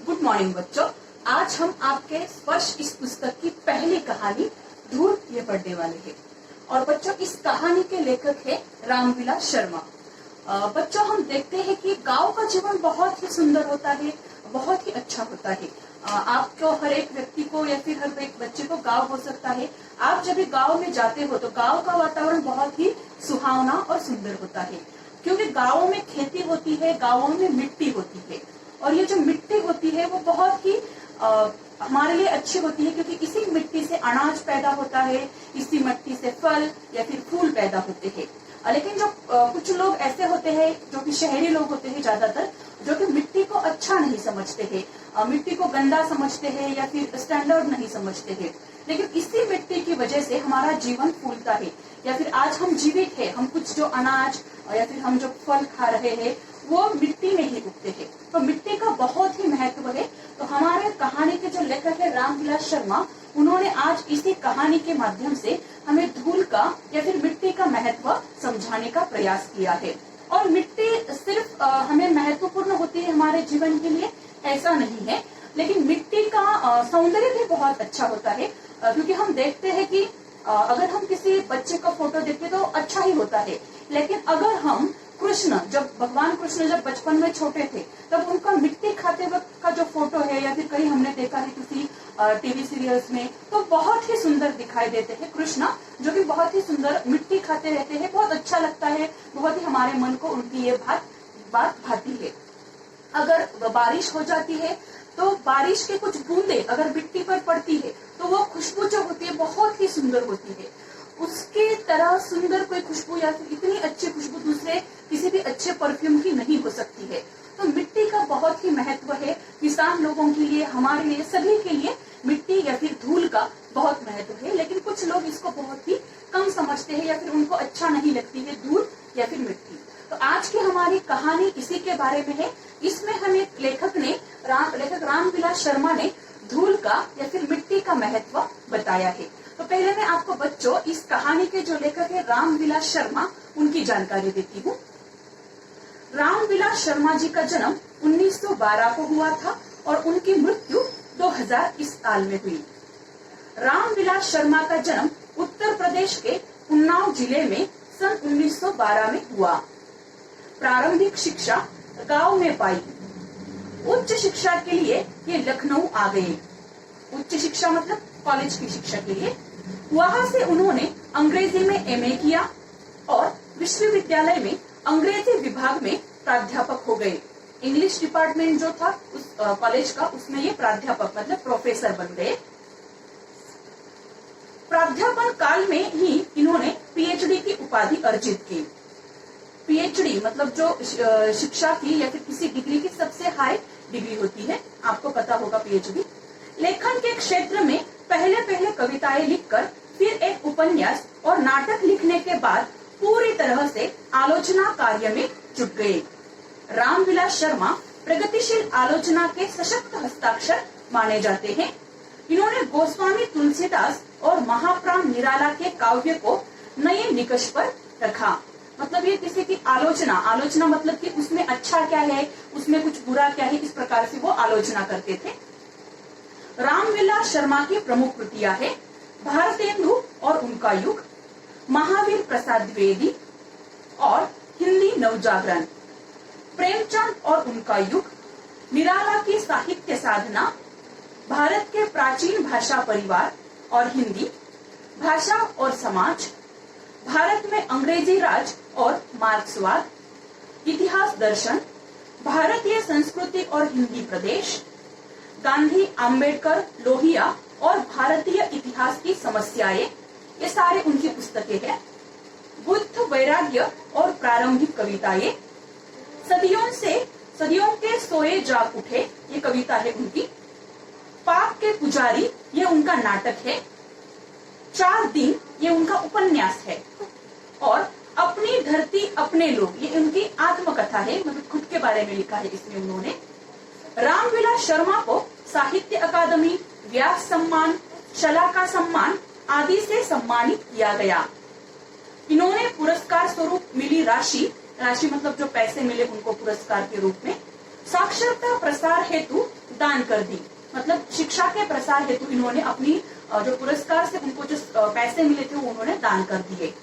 Good morning बच्चों। आज हम आपके स्पर्श इस पुस्तक की पहली कहानी धूल ये पढ़ने वाले हैं। और बच्चों इस कहानी के लेखक है रामविलास शर्मा। बच्चों हम देखते हैं कि गांव का जीवन बहुत ही सुंदर होता है, बहुत ही अच्छा होता है। आपको हर एक व्यक्ति को या फिर हर एक बच्चे को गांव हो सकता है। आप जब भी गांव में जाते हो तो गांव का वातावरण बहुत ही सुहावना और सुंदर होता है, क्योंकि गांवों में खेती होती है, गांवों में मिट्टी होती है। और ये जो मिट्टी होती है वो बहुत ही हमारे लिए अच्छी होती है, क्योंकि इसी मिट्टी से अनाज पैदा होता है, इसी मिट्टी से फल या फिर फूल पैदा होते हैं। लेकिन जो कुछ लोग ऐसे होते हैं जो कि शहरी लोग होते हैं ज्यादातर, जो कि मिट्टी को अच्छा नहीं समझते हैं, मिट्टी को गंदा समझते हैं या फिर स्टैंडर्ड नहीं समझते हैं। लेकिन इसी मिट्टी की वजह से हमारा जीवन फूलता है, या फिर आज हम जीवित है, हम कुछ जो अनाज या फिर हम जो फल खा रहे हैं वो मिट्टी में ही उगते हैं। तो मिट्टी का बहुत ही महत्व है। तो हमारे कहानी के जो लेखक है रामविलास शर्मा, उन्होंने आज इसी कहानी के माध्यम से हमें धूल का या फिर मिट्टी का महत्व समझाने का प्रयास किया है। और मिट्टी सिर्फ हमें महत्वपूर्ण होती है हमारे जीवन के लिए, ऐसा नहीं है, लेकिन मिट्टी का सौंदर्य भी बहुत अच्छा होता है। क्योंकि हम देखते हैं कि अगर हम किसी बच्चे का फोटो देखते तो अच्छा ही होता है, लेकिन अगर हम भगवान कृष्ण जब बचपन में छोटे थे तब उनका मिट्टी खाते वक्त का जो फोटो है या फिर कहीं हमने देखा है किसी टीवी सीरियल्स में, तो बहुत ही सुंदर दिखाई देते हैं कृष्णा, जो कि बहुत ही सुंदर मिट्टी खाते रहते हैं। बहुत अच्छा लगता है, बहुत ही हमारे मन को उनकी ये बात भाती है। अगर बारिश हो जाती है तो बारिश के कुछ बूंदे अगर मिट्टी पर पड़ती है तो वो खुशबू जो होती है बहुत ही सुंदर होती है। उसकी तरह सुंदर कोई खुशबू या फिर इतनी अच्छी खुशबू दूसरे किसी भी अच्छे परफ्यूम की नहीं हो सकती है। तो मिट्टी का बहुत ही महत्व है, किसान लोगों के लिए, हमारे लिए, सभी के लिए मिट्टी या फिर धूल का बहुत महत्व है। लेकिन कुछ लोग इसको बहुत ही कम समझते हैं या फिर उनको अच्छा नहीं लगती है धूल या फिर मिट्टी। तो आज की हमारी कहानी इसी के बारे में है। इसमें हमें लेखक रामविलास शर्मा ने धूल का या फिर मिट्टी का महत्व बताया है। तो पहले मैं आपको बच्चों इस कहानी के जो लेखक है रामविलास शर्मा, उनकी जानकारी देती हूँ। रामविलास शर्मा जी का जन्म 1912 को हुआ था और उनकी मृत्यु 2000 साल में हुई। रामविलास शर्मा का जन्म उत्तर प्रदेश के उन्नाव जिले में सन 1912 में हुआ। प्रारंभिक शिक्षा गांव में पाई। उच्च शिक्षा के लिए ये लखनऊ आ गए। उच्च शिक्षा मतलब कॉलेज की शिक्षा के लिए। वहां से उन्होंने अंग्रेजी में एमए किया और विश्वविद्यालय में अंग्रेजी विभाग में प्राध्यापक हो गए। इंग्लिश डिपार्टमेंट जो था उस कॉलेज का, उसमें ये प्राध्यापक मतलब प्रोफेसर बन गए। प्राध्यापन काल में ही इन्होंने पीएचडी की उपाधि अर्जित की। पीएचडी मतलब जो शिक्षा की या फिर किसी डिग्री की सबसे हाई डिग्री होती है, आपको पता होगा पीएचडी। लेखन के क्षेत्र में पहले कविताएं लिखकर फिर एक उपन्यास और नाटक लिखने के बाद पूरी तरह से आलोचना कार्य में जुट गए। रामविलास शर्मा प्रगतिशील आलोचना के सशक्त हस्ताक्षर माने जाते हैं। इन्होंने गोस्वामी तुलसीदास और महाप्राण निराला के काव्य को नए निकष पर रखा। मतलब ये किसी की आलोचना मतलब कि उसमें अच्छा क्या है, उसमें कुछ बुरा क्या है, इस प्रकार से वो आलोचना करते थे। रामविलास शर्मा की प्रमुख कृतियां है भारतेंदु और उनका युग, महावीर प्रसाद द्विवेदी और हिंदी नवजागरण, प्रेमचंद और उनका युग, निराला की साहित्य साधना, भारत के प्राचीन भाषा परिवार और हिंदी, भाषा और समाज, भारत में अंग्रेजी राज और मार्क्सवाद, इतिहास दर्शन, भारतीय संस्कृति और हिंदी प्रदेश, गांधी, आम्बेडकर, लोहिया और भारतीय इतिहास की समस्याएं, ये सारे उनकी पुस्तकें हैं। बुद्ध, वैराग्य और प्रारंभिक कविताएं, सदियों के सोए जाग उठे, ये कविता है उनकी। पाप के पुजारी, ये उनका नाटक है। 4 दिन, ये उनका उपन्यास है। और अपनी धरती अपने लोग, ये उनकी आत्मकथा है, मतलब खुद के बारे में लिखा है इसमें उन्होंने। रामविलास शर्मा को साहित्य अकादमी, व्यास सम्मान, शलाका सम्मान आदि से सम्मानित किया गया। इन्होंने पुरस्कार स्वरूप मिली राशि मतलब जो पैसे मिले उनको पुरस्कार के रूप में साक्षरता प्रसार हेतु दान कर दी, मतलब शिक्षा के प्रसार हेतु इन्होंने अपनी जो पुरस्कार से उनको जो पैसे मिले थे वो उन्होंने दान कर दिए।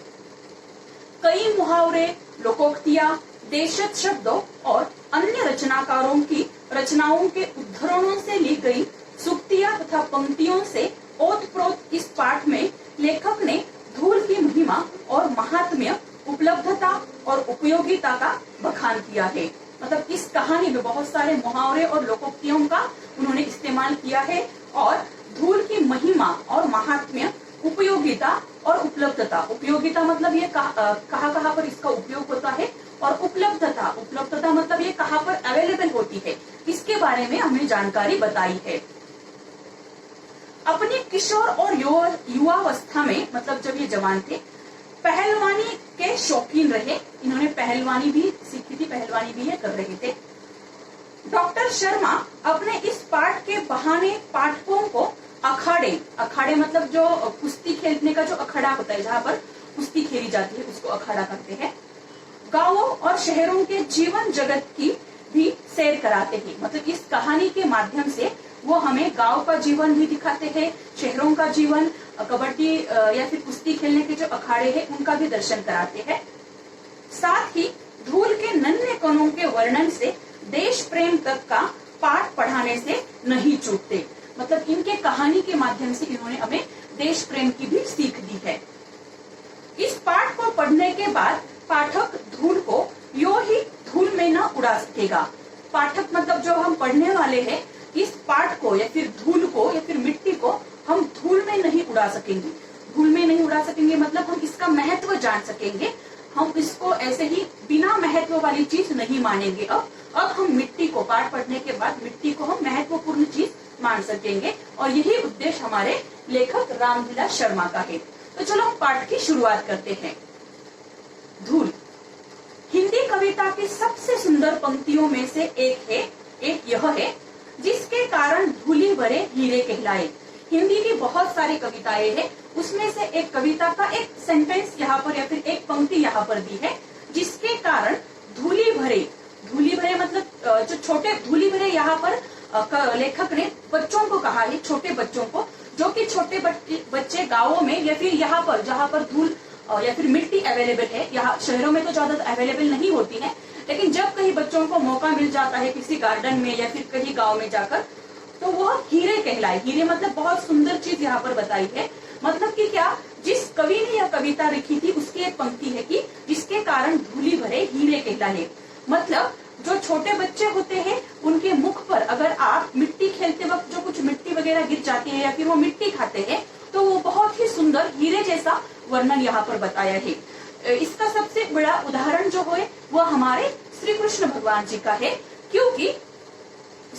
कई मुहावरे, लोकोक्तियां, देशज शब्दों और अन्य रचनाकारों की रचनाओं के उद्धरणों से ली गई सूक्तियां तथा पंक्तियों से ओतप्रोत इस पाठ में लेखक ने धूल की महिमा और महात्म्य, उपलब्धता और उपयोगिता का बखान किया है। मतलब इस कहानी में बहुत सारे मुहावरे और लोकोक्तियों का उन्होंने इस्तेमाल किया है और धूल की महिमा और महात्म्य, उपयोगिता और उपलब्धता, उपयोगिता मतलब ये कहाँ पर इसका उपयोग होता है, और उपलब्धता मतलब ये कहाँ पर अवेलेबल होती है, इसके बारे में हमें जानकारी बताई है। अपने किशोर और युवावस्था में, मतलब जब ये जवान थे, पहलवानी के शौकीन रहे। इन्होंने पहलवानी भी सीखी थी, पहलवानी भी ये कर रहे थे। डॉक्टर शर्मा अपने इस पाठ के बहाने पाठकों को अखाड़े मतलब जो कुश्ती खेलने का जो अखाड़ा होता है, जहाँ पर कुश्ती खेली जाती है, उसको अखाड़ा कहते हैं। गांवों और शहरों के जीवन जगत की भी सैर कराते हैं। मतलब इस कहानी के माध्यम से वो हमें गांव का जीवन भी दिखाते हैं, शहरों का जीवन, कबड्डी या फिर कुश्ती खेलने के जो अखाड़े हैं उनका भी दर्शन कराते हैं। साथ ही धूल के नन्हे कणों के वर्णन से देश प्रेम तक का पाठ पढ़ाने से नहीं चूकते। मतलब इनके कहानी के माध्यम से इन्होंने हमें देश प्रेम की भी सीख दी है। इस पाठ को पढ़ने के बाद पाठक धूल को यो ही धूल में न उड़ा सकेगा। पाठक मतलब जो हम पढ़ने वाले हैं, इस पाठ को या फिर धूल को या फिर मिट्टी को हम धूल में नहीं उड़ा सकेंगे। धूल में नहीं उड़ा सकेंगे मतलब हम इसका महत्व जान सकेंगे। हम इसको ऐसे ही बिना महत्व वाली चीज नहीं मानेंगे। अब हम मिट्टी को, पाठ पढ़ने के बाद मिट्टी को हम महत्वपूर्ण चीज मान सकेंगे, और यही उद्देश्य हमारे लेखक रामविलास शर्मा का है। तो चलो हम पाठ की शुरुआत करते हैं। धूल हिंदी कविता की सबसे सुंदर पंक्तियों में से एक यह है, जिसके कारण धूली भरे हीरे कहलाए। हिंदी की बहुत सारी कविताएं हैं, उसमें से एक कविता का एक सेंटेंस यहाँ पर या फिर एक पंक्ति यहाँ पर दी है, जिसके कारण धूली भरे मतलब जो छोटे धूली भरे, यहाँ पर लेखक ने बच्चों को कहा है, छोटे बच्चों को, जो कि छोटे बच्चे गाँवों में या फिर यहाँ पर जहाँ पर धूल या फिर मिट्टी अवेलेबल है, यहाँ शहरों में तो ज्यादा अवेलेबल नहीं होती है, लेकिन जब कहीं बच्चों को मौका मिल जाता है किसी गार्डन में या फिर कहीं गांव में जाकर, तो वह हीरे कहलाए। हीरे मतलब बहुत सुंदर चीज यहाँ पर बताई है। मतलब कि क्या, जिस कवि ने यह कविता लिखी थी उसकी एक पंक्ति है कि जिसके कारण धूली भरे हीरे कहलाए। मतलब जो छोटे बच्चे होते हैं उनके मुख पर अगर आप मिट्टी खेलते वक्त जो कुछ मिट्टी वगैरह गिर जाती है या फिर वो मिट्टी खाते हैं, तो वो बहुत ही सुंदर हीरे जैसा वर्णन यहाँ पर बताया है। इसका सबसे बड़ा उदाहरण जो है वह हमारे श्री कृष्ण भगवान जी का है, क्योंकि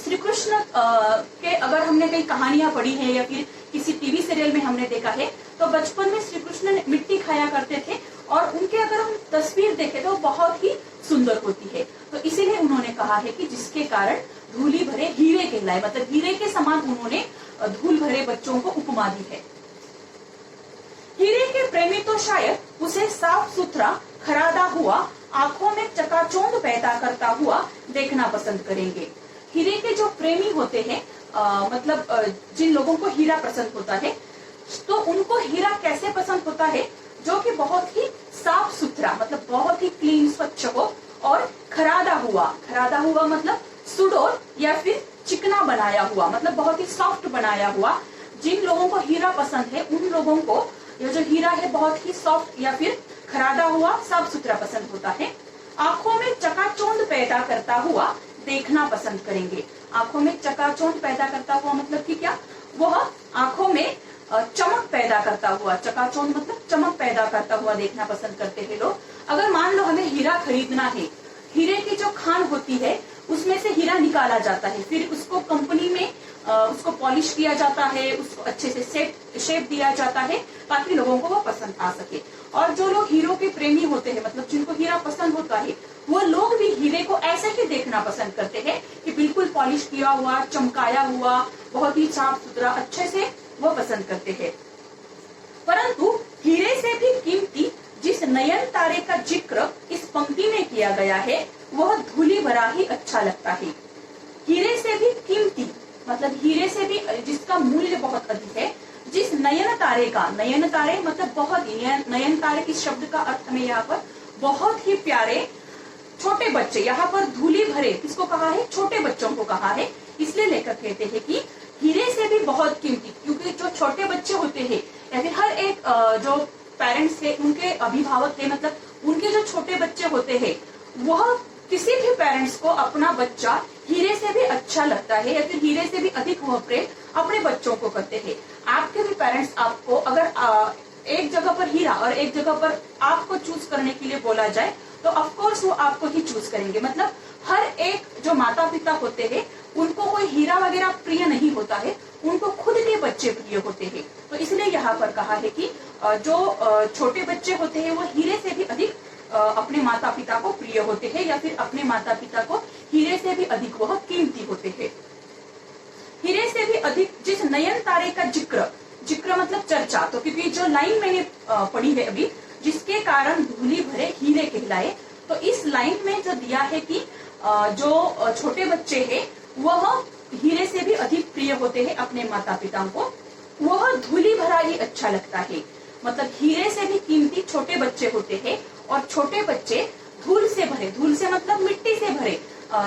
श्री कृष्ण के अगर हमने कई कहानियां पढ़ी है या फिर किसी टीवी सीरियल में हमने देखा है, तो बचपन में श्री कृष्ण ने मिट्टी खाया करते थे और उनके अगर हम तस्वीर देखें तो बहुत ही सुंदर होती है। तो इसीलिए उन्होंने कहा है कि जिसके कारण धूली भरे हीरे कहलाए, मतलब हीरे के समान उन्होंने धूल भरे बच्चों को उपमा दी है। हीरे के प्रेमी तो शायद उसे साफ सुथरा खरादा हुआ, आंखों में चकाचौंध पैदा करता हुआ देखना पसंद करेंगे। हीरे के जो प्रेमी होते हैं, मतलब जिन लोगों को हीरा पसंद होता है, तो उनको हीरा कैसे पसंद होता है, जो कि बहुत ही साफ सुथरा, मतलब बहुत ही क्लीन, स्वच्छ हो, और खरादा हुआ मतलब सुडौल या फिर चिकना बनाया हुआ, मतलब बहुत ही सॉफ्ट बनाया हुआ। जिन लोगों को हीरा पसंद है उन लोगों को यह जो हीरा है बहुत ही सॉफ्ट या फिर खरादा हुआ, साफ सुथरा पसंद होता है। आंखों में चकाचौंध पैदा करता हुआ देखना पसंद करेंगे। आंखों में चकाचौंध पैदा करता हुआ मतलब कि क्या, वह आंखों में चमक पैदा करता हुआ, चकाचौंध मतलब चमक पैदा करता हुआ देखना पसंद करते हैं लोग। अगर मान लो हमें हीरा खरीदना है, हीरे की जो खान होती है उसमें से हीरा निकाला जाता है, फिर उसको कंपनी में उसको पॉलिश किया जाता है, उसको अच्छे से शेप दिया जाता है ताकि लोगों को वो पसंद आ सके। और जो लोग हीरो के प्रेमी होते हैं, मतलब जिनको हीरा पसंद होता है, वो लोग भी हीरे को ऐसे ही देखना पसंद करते हैं कि बिल्कुल पॉलिश किया हुआ, चमकाया हुआ, बहुत ही साफ सुथरा, अच्छे से वो पसंद करते हैं। परंतु हीरे से भी कीमती जिस नयन तारे का जिक्र इस पंक्ति में किया गया है, वह धूली भरा ही अच्छा लगता है। हीरे से भी कीमती, मतलब हीरे से भी जिसका मूल्य बहुत अधिक है, जिस नयन तारे का, नयन तारे मतलब बहुत ही, नयन तारे इस शब्द का अर्थ हमें यहाँ पर बहुत ही प्यारे छोटे बच्चे, यहाँ पर धूली भरे किसको कहा है, छोटे बच्चों को कहा है। इसलिए लेखक कहते हैं कि हीरे से भी बहुत कीमती, क्योंकि जो छोटे बच्चे होते हैं या फिर हर एक जो पेरेंट्स है, उनके अभिभावक है, मतलब उनके जो छोटे बच्चे होते हैं, वह किसी भी पेरेंट्स को अपना बच्चा हीरे से भी अच्छा लगता है या फिर हीरे से भी अधिक वह प्रेम अपने बच्चों को करते हैं। आपके भी पेरेंट्स आपको अगर एक जगह पर हीरा और एक जगह पर आपको चूज करने के लिए बोला जाए तो ऑफकोर्स वो आपको ही चूज करेंगे। मतलब हर एक जो माता पिता होते हैं उनको कोई हीरा वगैरह प्रिय नहीं होता है, उनको खुद के बच्चे प्रिय होते हैं। तो इसलिए यहाँ पर कहा है कि जो छोटे बच्चे होते हैं वो हीरे से भी अधिक अपने माता पिता को प्रिय होते हैं या फिर अपने माता पिता को हीरे से भी अधिक वह कीमती होते हैं। हीरे से भी अधिक जिस नयन तारे का जिक्र, जिक्र मतलब चर्चा, तो क्योंकि जो लाइन मैंने पढ़ी है अभी, जिसके कारण धूली भरे हीरे कहलाए, तो इस लाइन में जो दिया है कि जो छोटे बच्चे हैं वह हीरे से भी अधिक प्रिय होते हैं अपने माता पिता को, वह धूली भरा ही अच्छा लगता है। मतलब हीरे से भी कीमती छोटे बच्चे होते हैं और छोटे बच्चे धूल से भरे, धूल से मतलब मिट्टी से भरे।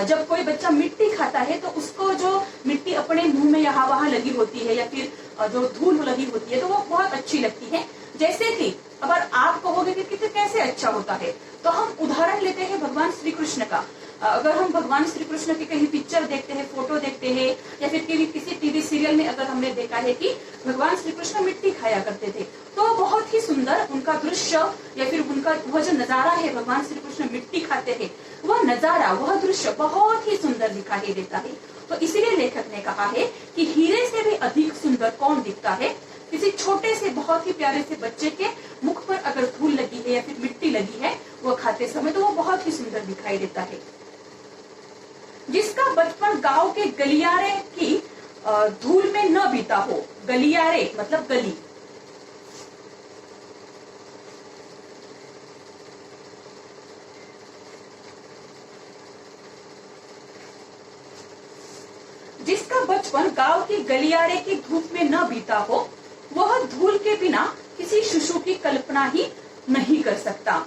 जब कोई बच्चा मिट्टी खाता है तो उसको जो मिट्टी अपने मुंह में यहाँ वहां लगी होती है या फिर जो धूल लगी होती है तो वो बहुत अच्छी लगती है। जैसे कि अगर आप कहोगे कि कितने कैसे अच्छा होता है, तो हम उदाहरण लेते हैं भगवान श्री कृष्ण का। अगर हम भगवान श्री कृष्ण की कहीं पिक्चर देखते हैं, फोटो देखते हैं या फिर किसी टीवी सीरियल में अगर हमने देखा है कि भगवान श्री कृष्ण मिट्टी खाया करते थे, तो बहुत ही सुंदर उनका दृश्य या फिर उनका वह जो नजारा है, भगवान श्री कृष्ण मिट्टी खाते हैं, वह नजारा, वह दृश्य बहुत ही सुंदर दिखाई देता है। तो इसीलिए लेखक ने कहा है कि हीरे से भी अधिक सुंदर कौन दिखता है, किसी छोटे से बहुत ही प्यारे से बच्चे के मुख पर अगर धूल लगी है या फिर मिट्टी लगी है वो खाते समय, तो वो बहुत ही सुंदर दिखाई देता है। जिसका बचपन गांव के गलियारे की धूल में न बीता हो, गलियारे मतलब गली, जिसका बचपन गांव की गलियारे की धूप में न बीता हो, वह धूल के बिना किसी शिशु की कल्पना ही नहीं कर सकता।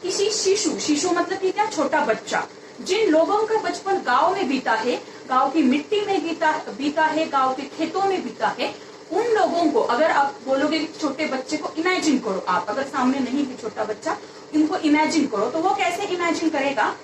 किसी शिशु, शिशु मतलब कि क्या, छोटा बच्चा। जिन लोगों का बचपन गांव में बीता है, गांव की मिट्टी में बीता है, गांव के खेतों में बीता है, उन लोगों को अगर आप बोलोगे कि छोटे बच्चे को इमेजिन करो, आप अगर सामने नहीं है छोटा बच्चा, इनको इमेजिन करो, तो वो कैसे इमेजिन करेगा,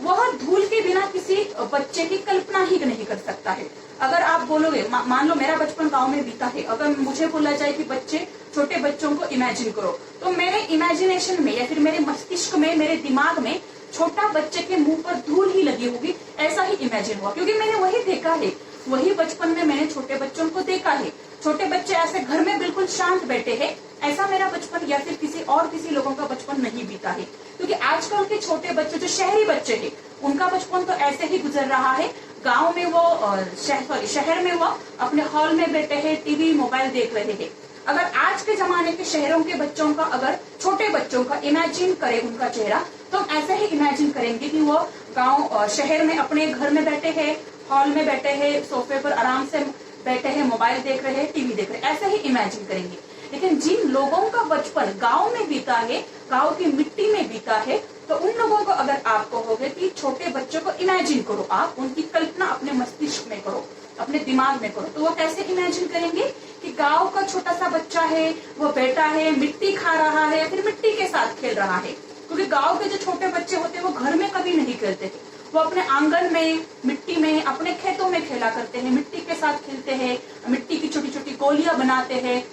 वह धूल के बिना किसी बच्चे की कल्पना ही नहीं कर सकता है। अगर आप बोलोगे, मान लो मेरा बचपन गांव में बीता है, अगर मुझे बोला जाए कि बच्चे, छोटे बच्चों को इमेजिन करो, तो मेरे इमेजिनेशन में या फिर मेरे मस्तिष्क में, मेरे दिमाग में छोटा बच्चे के मुंह पर धूल ही लगी होगी, ऐसा ही इमेजिन हुआ, क्योंकि मैंने वही देखा है, वही बचपन में मैंने छोटे बच्चों को देखा है। छोटे बच्चे ऐसे घर में बिल्कुल शांत बैठे हैं, ऐसा मेरा बचपन या फिर किसी लोगों का बचपन नहीं बीता है। क्योंकि आजकल के छोटे बच्चे, जो शहरी बच्चे हैं, उनका बचपन तो ऐसे ही गुजर रहा है। गांव में वो शहर में वो अपने हॉल में बैठे हैं, टीवी मोबाइल देख रहे हैं। अगर आज के जमाने के शहरों के बच्चों का, अगर छोटे बच्चों का इमेजिन करें उनका चेहरा, तो हम ऐसे ही इमेजिन करेंगे कि वो गांव शहर में अपने घर में बैठे हैं, हॉल में बैठे हैं, सोफे पर आराम से बैठे हैं, मोबाइल देख रहे हैं, टीवी देख रहे हैं, ऐसे ही इमेजिन करेंगे। लेकिन जिन लोगों का बचपन गांव में बीता है, गांव की मिट्टी में बीता है, तो उन लोगों को अगर आप कहोगे कि छोटे बच्चों को इमेजिन करो, आप उनकी कल्पना अपने मस्तिष्क में करो, अपने दिमाग में करो, तो वो कैसे इमेजिन करेंगे कि गांव का छोटा सा बच्चा है, वो बैठा है, मिट्टी खा रहा है या फिर मिट्टी के साथ खेल रहा है। क्योंकि गांव के जो छोटे बच्चे होते हैं वो घर में कभी नहीं खेलते थे, वो अपने आंगन में, मिट्टी में, अपने खेतों में खेला करते हैं, मिट्टी के साथ खेलते हैं, मिट्टी की छोटी छोटी गोलियां बनाते हैं,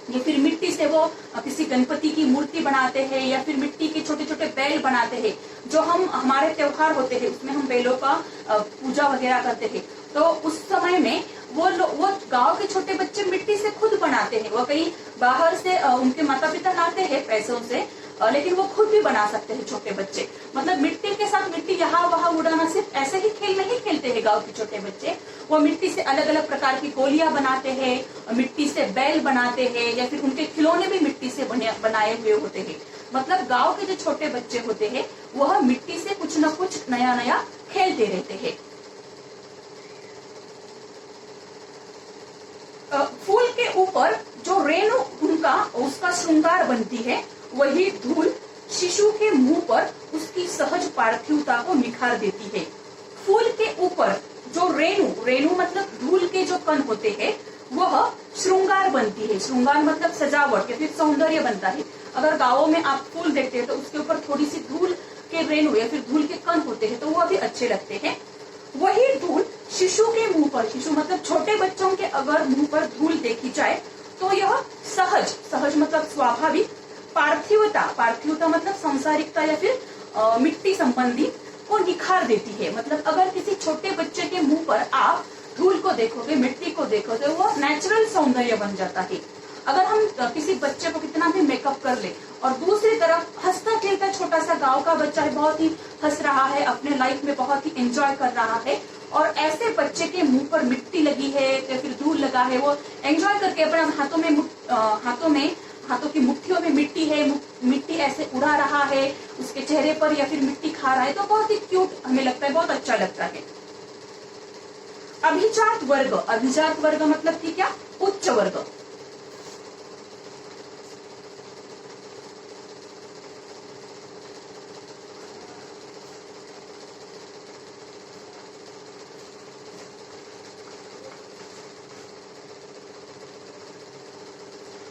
या फिर मिट्टी से वो किसी गणपति की मूर्ति बनाते हैं, या फिर मिट्टी के छोटे छोटे बैल बनाते हैं। जो हमारे त्योहार होते हैं उसमें हम बैलों का पूजा वगैरह करते हैं, तो उस समय में वो गांव के छोटे बच्चे मिट्टी से खुद बनाते हैं। वो कहीं बाहर से उनके माता पिता लाते हैं पैसों से, लेकिन वो खुद भी बना सकते हैं छोटे बच्चे। मतलब मिट्टी के साथ मिट्टी यहाँ वहां उड़ाना, सिर्फ ऐसे ही खेल नहीं खेलते हैं गांव के छोटे बच्चे, वो मिट्टी से अलग अलग प्रकार की गोलियां बनाते हैं, मिट्टी से बैल बनाते हैं, या फिर उनके खिलौने भी मिट्टी से बनाए हुए होते हैं। मतलब गांव के जो छोटे बच्चे होते हैं वह मिट्टी से कुछ न कुछ नया नया खेलते रहते हैं। फूल के ऊपर जो रेणु उनका उसका श्रृंगार बनती है, वही धूल शिशु के मुंह पर उसकी सहज पार्थिवता को निखार देती है। फूल के ऊपर जो रेणु मतलब धूल के जो कण होते हैं, वह श्रृंगार बनती है। श्रृंगार मतलब सजावट या फिर सौंदर्य बनता है। अगर गांवों में आप फूल देखते हैं तो उसके ऊपर थोड़ी सी धूल के रेणु या फिर धूल के कण होते हैं, तो वह भी अच्छे लगते हैं। वही धूल शिशु के मुंह पर, शिशु मतलब छोटे बच्चों के अगर मुंह पर धूल देखी जाए तो यह सहज मतलब स्वाभाविक पार्थिवता मतलब सांसारिकता या फिर मिट्टी संबंधी को निखार देती है। मतलब अगर किसी छोटे बच्चे के मुंह पर आप धूल को देखोगे, मिट्टी को देखोगे, वो नेचुरल सौंदर्य बन जाता है। अगर हम किसी बच्चे को कितना भी मेकअप कर ले और दूसरी तरफ हंसता खेलता छोटा सा गांव का बच्चा है, बहुत ही हंस रहा है, अपने लाइफ में बहुत ही एंजॉय कर रहा है, और ऐसे बच्चे के मुंह पर मिट्टी लगी है या फिर धूल लगा है, वो एंजॉय करके अपने हाथों की मुट्ठियों में मिट्टी है, मिट्टी ऐसे उड़ा रहा है उसके चेहरे पर या फिर मिट्टी खा रहा है, तो बहुत ही क्यूट हमें लगता है, बहुत अच्छा लगता है। अभिजात वर्ग मतलब कि क्या? उच्च वर्ग।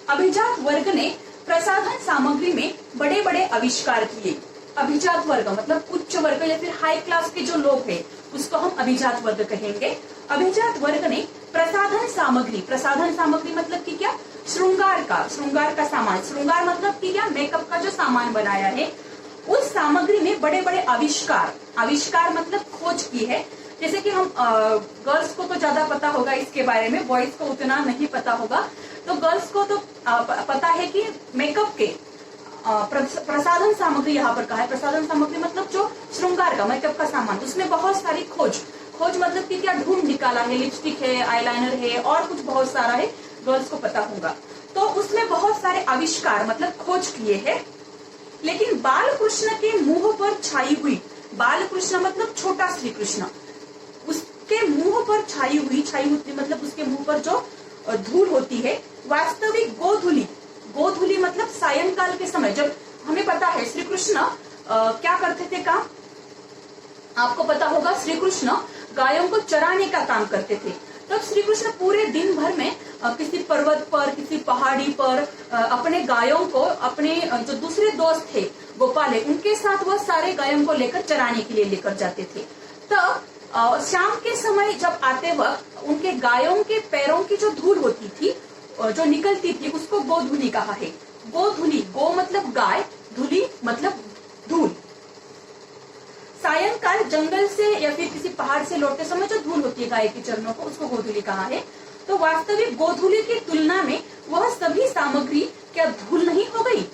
अभिजात वर्ग ने प्रसाधन सामग्री में बड़े बड़े आविष्कार किए। अभिजात वर्ग मतलब उच्च वर्ग या फिर हाई क्लास के जो लोग हैं, उसको हम अभिजात वर्ग कहेंगे। अभिजात वर्ग ने प्रसाधन सामग्री मतलब कि क्या? श्रृंगार का सामान। श्रृंगार मतलब कि क्या? मेकअप का जो सामान बनाया है, उस सामग्री में बड़े बड़े आविष्कार मतलब खोज की है। जैसे कि हम गर्ल्स को तो ज्यादा पता होगा इसके बारे में, बॉयज को उतना नहीं पता होगा। तो गर्ल्स को तो पता है कि मेकअप के प्रसाधन सामग्री यहाँ पर कहा है। प्रसाधन सामग्री मतलब जो श्रृंगार का मेकअप का सामान, उसमें बहुत सारी खोज मतलब कि क्या? ढूंढ निकाला है, लिपस्टिक है, आईलाइनर है और कुछ बहुत सारा है, गर्ल्स को पता होगा। तो उसमें बहुत सारे आविष्कार मतलब खोज किए हैं। लेकिन बाल कृष्ण के मुंह पर छाई हुई, बाल कृष्ण मतलब छोटा श्री कृष्ण, उसके मुंह पर छाई हुई मतलब उसके मुंह पर जो धूल होती है, वास्तविक गोधूली मतलब सायंकाल के समय, जब हमें पता है श्री कृष्ण क्या करते थे काम, आपको पता होगा, श्री कृष्ण गायों को चराने का काम करते थे। तब श्री कृष्ण पूरे दिन भर में किसी पर्वत पर, किसी पहाड़ी पर अपने गायों को, अपने जो दूसरे दोस्त थे गोपाल है, उनके साथ वह सारे गायों को लेकर चराने के लिए लेकर जाते थे। तब शाम के समय जब आते वक्त उनके गायों के पैरों की जो धूल होती थी, जो निकलती थी, उसको गोधूली कहा है। गो मतलब गाय, धूली मतलब धूल। सायंकाल जंगल से या फिर किसी पहाड़ से लौटते समय जो धूल होती है गाय के चरणों को, उसको गोधूली कहा है। तो वास्तविक गोधूली की तुलना में वह सभी सामग्री क्या धूल नहीं हो गई?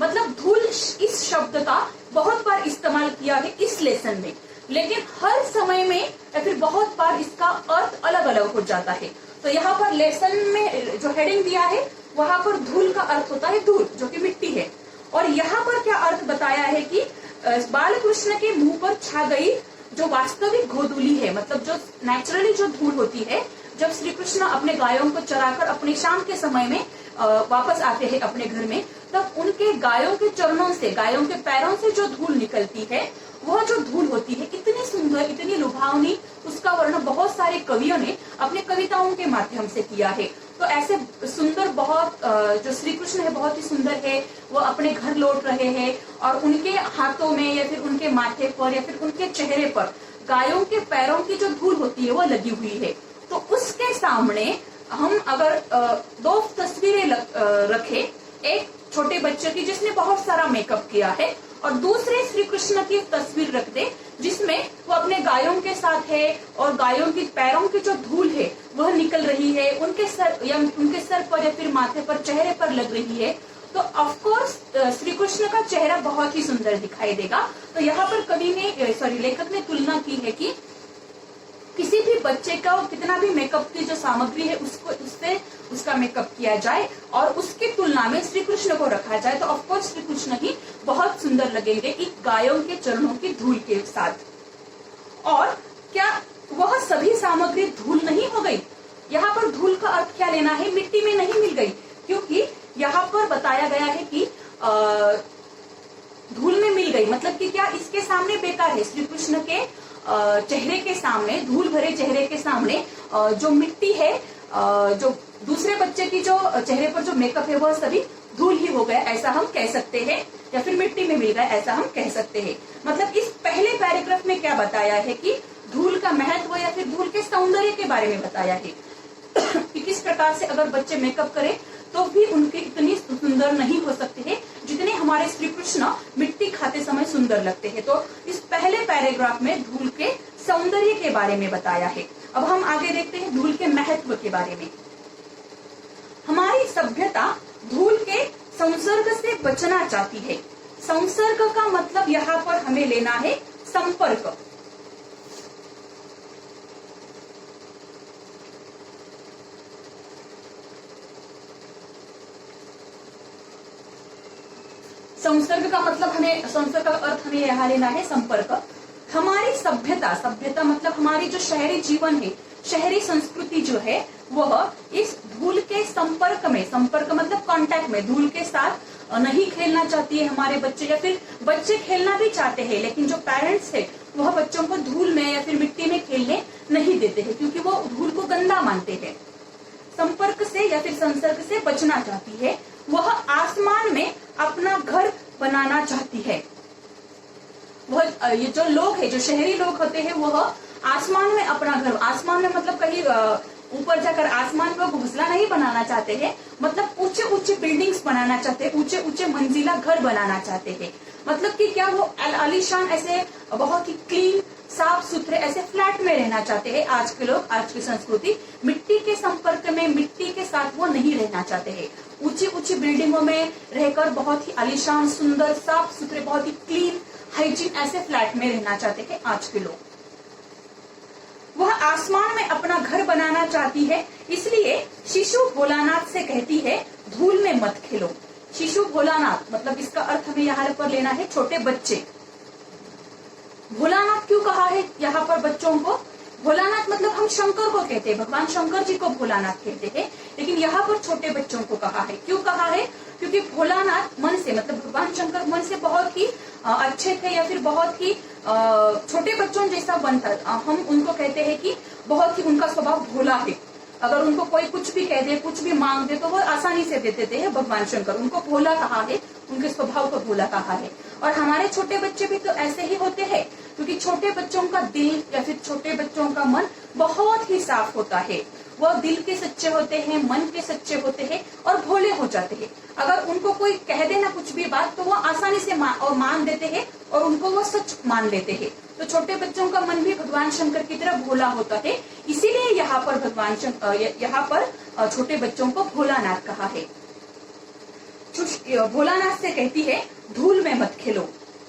मतलब धूल इस शब्द का बहुत बार इस्तेमाल किया है इस लेसन में, लेकिन हर समय में या फिर बहुत बार इसका अर्थ अलग अलग हो जाता है। तो यहाँ पर लेसन में जो हेडिंग दिया है, वहां पर धूल का अर्थ होता है धूल, जो कि मिट्टी है। और यहाँ पर क्या अर्थ बताया है कि बाल कृष्ण के मुंह पर छा गई जो वास्तविक गोधूली है, मतलब जो नेचुरली जो धूल होती है, जब श्री कृष्ण अपने गायों को चराकर अपने शाम के समय में वापस आते हैं अपने घर में, तब उनके गायों के चरणों से, गायों के पैरों से जो धूल निकलती है, वह जो धूल होती है इतनी सुंदर, इतनी लुभावनी, उसका वर्णन बहुत सारे कवियों ने अपने कविताओं के माध्यम से किया है। तो ऐसे सुंदर बहुत जो श्री कृष्ण है बहुत ही सुंदर है, वो अपने घर लौट रहे हैं और उनके हाथों में या फिर उनके माथे पर या फिर उनके चेहरे पर गायों के पैरों की जो धूल होती है वो लगी हुई है। तो उसके सामने हम अगर दो तस्वीरें रखें, एक छोटे बच्चे की जिसने बहुत सारा मेकअप किया है और दूसरे श्री कृष्ण की तस्वीर रख दे जिसमें वो अपने गायों के साथ है और गायों की पैरों की जो धूल है वह निकल रही है उनके सर पर या फिर माथे पर, चेहरे पर लग रही है, तो ऑफ कोर्स श्री कृष्ण का चेहरा बहुत ही सुंदर दिखाई देगा। तो यहाँ पर लेखक ने तुलना की है कि किसी भी बच्चे का कितना भी मेकअप की जो सामग्री है उससे उसका मेकअप किया जाए और उसकी तुलना में श्री कृष्ण को रखा जाए तो ऑफकोर्स श्री कृष्ण ही बहुत सुंदर लगेंगे इन गायों के चरणों की धूल के साथ। सभी सामग्री धूल नहीं हो गई। यहाँ पर धूल का अर्थ क्या लेना है, मिट्टी में नहीं मिल गई, क्योंकि यहाँ पर बताया गया है कि धूल में मिल गई, मतलब कि क्या इसके सामने बेकार है। श्री कृष्ण के चेहरे के सामने, धूल भरे चेहरे के सामने जो मिट्टी है, जो दूसरे बच्चे की जो चेहरे पर जो मेकअप है वह सभी धूल ही हो गया, ऐसा हम कह सकते हैं, या फिर मिट्टी में मिल गया ऐसा हम कह सकते हैं। मतलब इस पहले पैराग्राफ में क्या बताया है कि धूल का महत्व या फिर धूल के सौंदर्य के बारे में बताया है कि किस प्रकार से अगर बच्चे मेकअप करें तो भी उनके इतनी सुंदर नहीं हो सकते हैं जितने हमारे श्री कृष्ण मिट्टी खाते समय सुंदर लगते हैं। तो इस पहले पैराग्राफ में धूल के सौंदर्य के बारे में बताया है। अब हम आगे देखते हैं धूल के महत्व के बारे में। हमारी सभ्यता धूल के संसर्ग से बचना चाहती है। संसर्ग का मतलब यहाँ पर हमें लेना है संपर्क। संसर्ग का मतलब संसर्ग का अर्थ हमें यहाँ लेना है संपर्क। हमारी सभ्यता, सभ्यता मतलब हमारी जो शहरी जीवन है, शहरी संस्कृति जो है वह इस धूल के संपर्क में, संपर्क मतलब कांटेक्ट में, धूल के साथ नहीं खेलना चाहती है हमारे बच्चे, या फिर बच्चे खेलना भी चाहते हैं लेकिन जो पेरेंट्स है वह बच्चों को धूल में या फिर मिट्टी में खेलने नहीं देते हैं क्योंकि वो धूल को गंदा मानते हैं। संपर्क से या फिर संसर्ग से बचना चाहती है। वह आसमान में अपना घर बनाना चाहती है। वह ये जो लोग है, जो शहरी लोग होते हैं, वह आसमान में अपना घर, आसमान में मतलब कहीं ऊपर जाकर आसमान पर घोंसला नहीं बनाना चाहते हैं, मतलब ऊंचे ऊंचे बिल्डिंग्स बनाना चाहते हैं, ऊंचे ऊंचे मंजिला घर बनाना चाहते हैं। मतलब कि क्या वो आलीशान ऐसे बहुत ही क्लीन, साफ सुथरे ऐसे फ्लैट में रहना चाहते हैं। आज के लोग, आज की संस्कृति मिट्टी के संपर्क में, मिट्टी के साथ वो नहीं रहना चाहते हैं। ऊंची ऊंची बिल्डिंगों में रहकर बहुत ही आलीशान, सुंदर, साफ सुथरे, बहुत ही क्लीन, हाइजीन ऐसे फ्लैट में रहना चाहते हैं आज के लोग। वह आसमान में अपना घर बनाना चाहती है, इसलिए शिशु भोलानाथ से कहती है धूल में मत खेलो। शिशु भोलानाथ मतलब इसका अर्थ हमें यहाँ पर लेना है छोटे बच्चे। भोलानाथ क्यों कहा है यहाँ पर बच्चों को? भोलानाथ मतलब हम शंकर को कहते हैं, भगवान शंकर जी को भोलानाथ कहते हैं, लेकिन यहाँ पर छोटे बच्चों को कहा है। क्यों कहा है? क्योंकि भोलानाथ मन से, मतलब भगवान शंकर मन से बहुत ही अच्छे थे, या फिर बहुत ही छोटे बच्चों जैसा बनता, हम उनको कहते हैं कि बहुत ही उनका स्वभाव भोला है। अगर उनको कोई कुछ भी कह दे, कुछ भी मांग दे तो वो आसानी से दे देते हैं भगवान शंकर। उनको भोला कहा है, उनके स्वभाव को भोला कहा है। और हमारे छोटे बच्चे भी तो ऐसे ही होते हैं, क्योंकि छोटे बच्चों का दिल या फिर छोटे बच्चों का मन बहुत ही साफ होता है। वह दिल के सच्चे होते हैं, मन के सच्चे होते हैं और भोले हो जाते हैं। अगर उनको कोई कह देना कुछ भी बात तो वो आसानी से मान देते हैं और उनको वो सच मान लेते हैं। तो छोटे बच्चों का मन भी भगवान शंकर की तरह भोला होता है, इसीलिए यहाँ पर छोटे बच्चों को भोलानाथ कहा है। भोलानाथ से कहती है धूल में मत खेलो।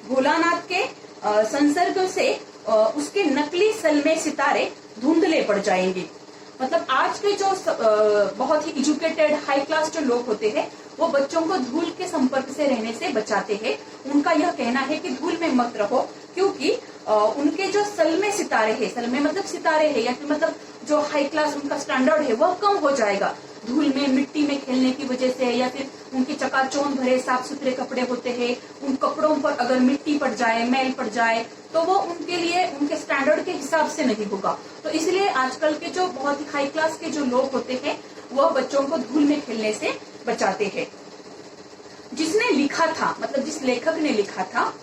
भोलानाथ के संसर्ग से उसके नकली सलमे सितारे धुंधले पड़ जाएंगे। मतलब आज के जो बहुत ही एजुकेटेड, हाई क्लास जो लोग होते हैं वो बच्चों को धूल के संपर्क से रहने से बचाते हैं। उनका यह कहना है कि धूल में मत रहो, क्योंकि उनके जो सलमे सितारे हैं, सलमे मतलब सितारे हैं, या फिर मतलब जो हाई क्लास उनका स्टैंडर्ड है वह कम हो जाएगा धूल में, मिट्टी में खेलने की वजह से। या फिर उनके चकाचौंध भरे साफ सुथरे कपड़े होते हैं, उन कपड़ों पर अगर मिट्टी पड़ जाए, मैल पड़ जाए तो वो उनके लिए, उनके स्टैंडर्ड के हिसाब से नहीं होगा। तो इसलिए आजकल के जो बहुत ही हाई क्लास के जो लोग होते हैं वह बच्चों को धूल में खेलने से बचाते हैं। जिसने लिखा था, मतलब जिस लेखक ने लिखा था,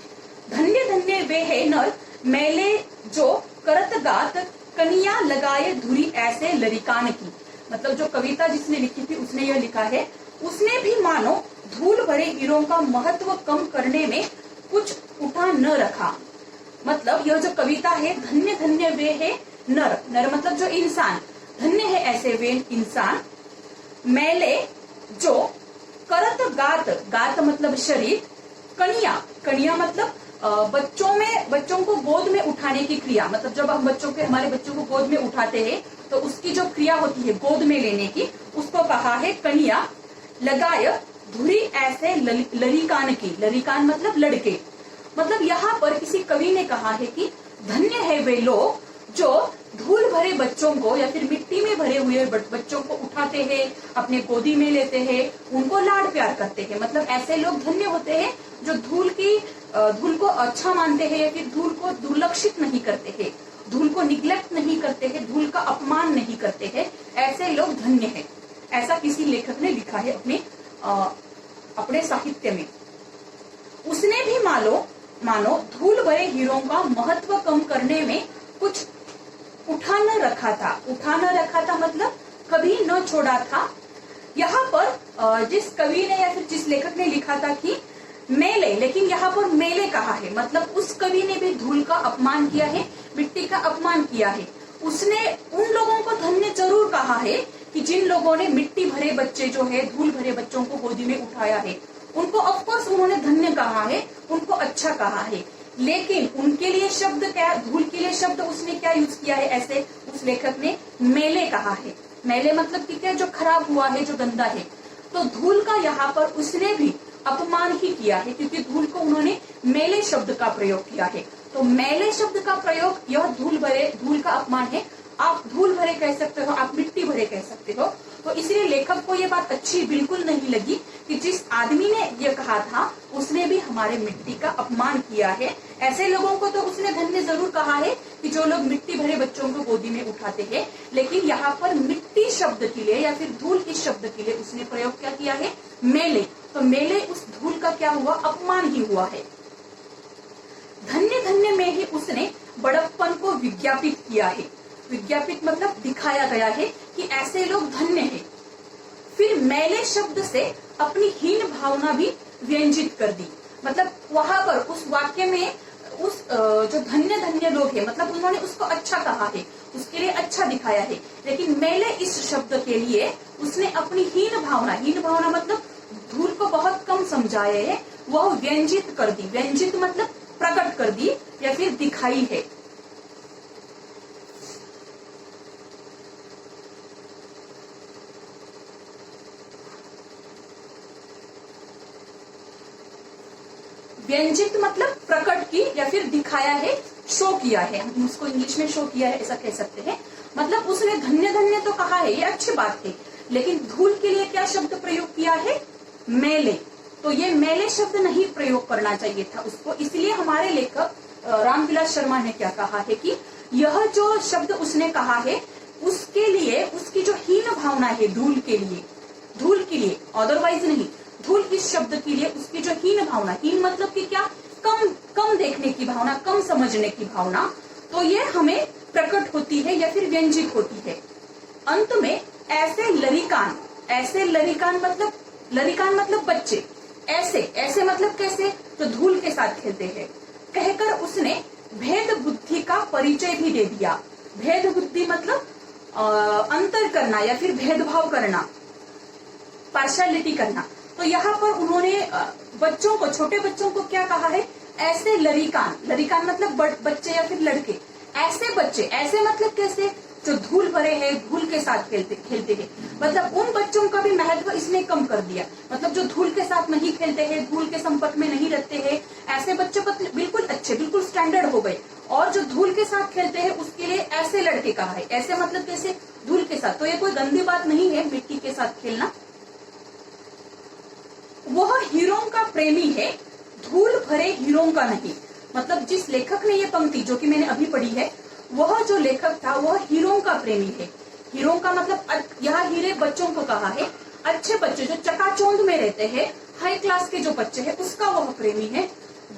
धन्य धन्य वे है नर मैले जो करत गात कनिया लगाए धुरी ऐसे लरिकान की। मतलब जो कविता जिसने लिखी थी उसने यह लिखा है, उसने भी मानो धूल भरे हीरों का महत्व कम करने में कुछ उठा न रखा। मतलब यह जो कविता है, धन्य धन्य वे है नर, नर मतलब जो इंसान, धन्य है ऐसे वे इंसान, मैले जो करत गात, गात मतलब शरीर, कनिया, कनिया मतलब बच्चों को गोद में उठाने की क्रिया। मतलब जब हम हमारे बच्चों को गोद में उठाते हैं तो उसकी जो क्रिया होती है गोद में लेने की, उसको कहा है कनिया। लगाय धुरी ऐसे लरिकान की, लरिकान मतलब लड़के। मतलब यहाँ पर किसी कवि ने कहा है कि धन्य है वे लोग जो धूल भरे बच्चों को या फिर मिट्टी में भरे हुए बच्चों को उठाते हैं, अपने गोदी में लेते हैं, उनको लाड प्यार करते हैं। मतलब ऐसे लोग धन्य होते हैं जो धूल को अच्छा मानते हैं या फिर धूल को दुर्लक्षित नहीं करते हैं, धूल को निग्लेक्ट नहीं करते हैं, धूल का अपमान नहीं करते हैं। ऐसे लोग धन्य हैं। ऐसा किसी लेखक ने लिखा है अपने साहित्य में। उसने भी मानो धूल भरे हीरों का महत्व कम करने में कुछ उठा न रखा था मतलब कभी न छोड़ा था। यहाँ पर जिस कवि ने या फिर जिस लेखक ने लिखा था कि मेले, लेकिन यहाँ पर मेले कहा है, मतलब उस कवि ने भी धूल का अपमान किया है, मिट्टी का अपमान किया है। उसने उन लोगों को धन्य जरूर कहा है कि जिन लोगों ने मिट्टी भरे बच्चे जो है, धूल भरे बच्चों को गोदी में उठाया है, उनको ऑफकोर्स उन्होंने धन्य कहा है, उनको अच्छा कहा है। लेकिन उनके लिए शब्द क्या, धूल के लिए शब्द उसने क्या यूज किया है? ऐसे उस लेखक ने मेले कहा है। मेले मतलब कि क्या, जो खराब हुआ है, जो गंदा है। तो धूल का यहाँ पर उसने भी अपमान ही किया है, क्योंकि धूल को उन्होंने मेले शब्द का प्रयोग किया है। तो मेले शब्द का प्रयोग यह धूल का अपमान है। आप धूल भरे कह सकते हो, आप मिट्टी भरे कह सकते हो। तो इसलिए लेखक को ये बात अच्छी बिल्कुल नहीं लगी कि जिस आदमी ने ये कहा था उसने भी हमारे मिट्टी का अपमान किया है। ऐसे लोगों को तो उसने धन्य जरूर कहा है कि जो लोग मिट्टी भरे बच्चों को गोदी में उठाते हैं, लेकिन यहाँ पर मिट्टी शब्द के लिए या फिर धूल के शब्द के लिए उसने प्रयोग क्या किया है? मेले। तो मेले उस धूल का क्या हुआ? अपमान ही हुआ है। धन्य धन्य में ही उसने बड़प्पन को विज्ञापित किया है। विज्ञापित मतलब दिखाया गया है कि ऐसे लोग धन्य हैं। फिर मेले शब्द से अपनी हीन भावना भी व्यंजित कर दी। मतलब वहां पर उस वाक्य में उस जो धन्य धन्य लोग हैं, मतलब उन्होंने उसको अच्छा कहा है, उसके लिए अच्छा दिखाया है। लेकिन मेले इस शब्द के लिए उसने अपनी हीन भावना मतलब धूल को बहुत कम समझाया है, वह व्यंजित कर दी। व्यंजित मतलब प्रकट कर दी या फिर दिखाई है। व्यंजित मतलब प्रकट की या फिर दिखाया है, शो किया है। हम उसको इंग्लिश में शो किया है ऐसा कह सकते हैं। मतलब उसने धन्य धन्य तो कहा है, ये अच्छी बात है, लेकिन धूल के लिए क्या शब्द प्रयोग किया है? मेले। तो ये मेले शब्द नहीं प्रयोग करना चाहिए था उसको। इसलिए हमारे लेखक रामविलास शर्मा ने क्या कहा है कि यह जो शब्द उसने कहा है उसके लिए उसकी जो हीन भावना है धूल के लिए अदरवाइज नहीं, धूल इस शब्द के लिए उसकी जो हीन भावना, हीन मतलब कि क्या, कम देखने की भावना, कम समझने की भावना, तो ये हमें प्रकट होती है या फिर व्यंजित होती है। अंत में ऐसे लरिकान मतलब बच्चे, ऐसे मतलब कैसे, तो धूल के साथ खेलते हैं, कहकर उसने भेद बुद्धि का परिचय भी दे दिया। भेद बुद्धि मतलब अंतर करना या फिर भेदभाव करना, पार्शियलिटी करना। तो यहाँ पर उन्होंने बच्चों को, छोटे बच्चों को क्या कहा है? ऐसे लरिकान मतलब बच्चे या फिर लड़के, ऐसे बच्चे, ऐसे मतलब कैसे, जो धूल भरे हैं, धूल के साथ खेलते हैं। मतलब उन बच्चों का भी महत्व इसने कम कर दिया। मतलब जो धूल के साथ नहीं खेलते हैं, धूल के संपर्क में नहीं रहते हैं, ऐसे बच्चों को बिल्कुल अच्छे, बिल्कुल स्टैंडर्ड हो गए। और जो धूल के साथ खेलते हैं उसके लिए ऐसे लड़के कहा है। ऐसे मतलब कैसे, धूल के साथ। तो ये कोई गंदी बात नहीं है मिट्टी के साथ खेलना। वह हीरों का प्रेमी है, धूल भरे हीरों का नहीं। मतलब जिस लेखक ने ये पंक्ति जो कि मैंने अभी पढ़ी है, वह जो लेखक था वह हीरों का प्रेमी है। हीरों का मतलब यहाँ हीरे बच्चों को कहा है, अच्छे बच्चे जो चकाचौंध में रहते हैं, हाई क्लास के जो बच्चे हैं उसका वह प्रेमी है,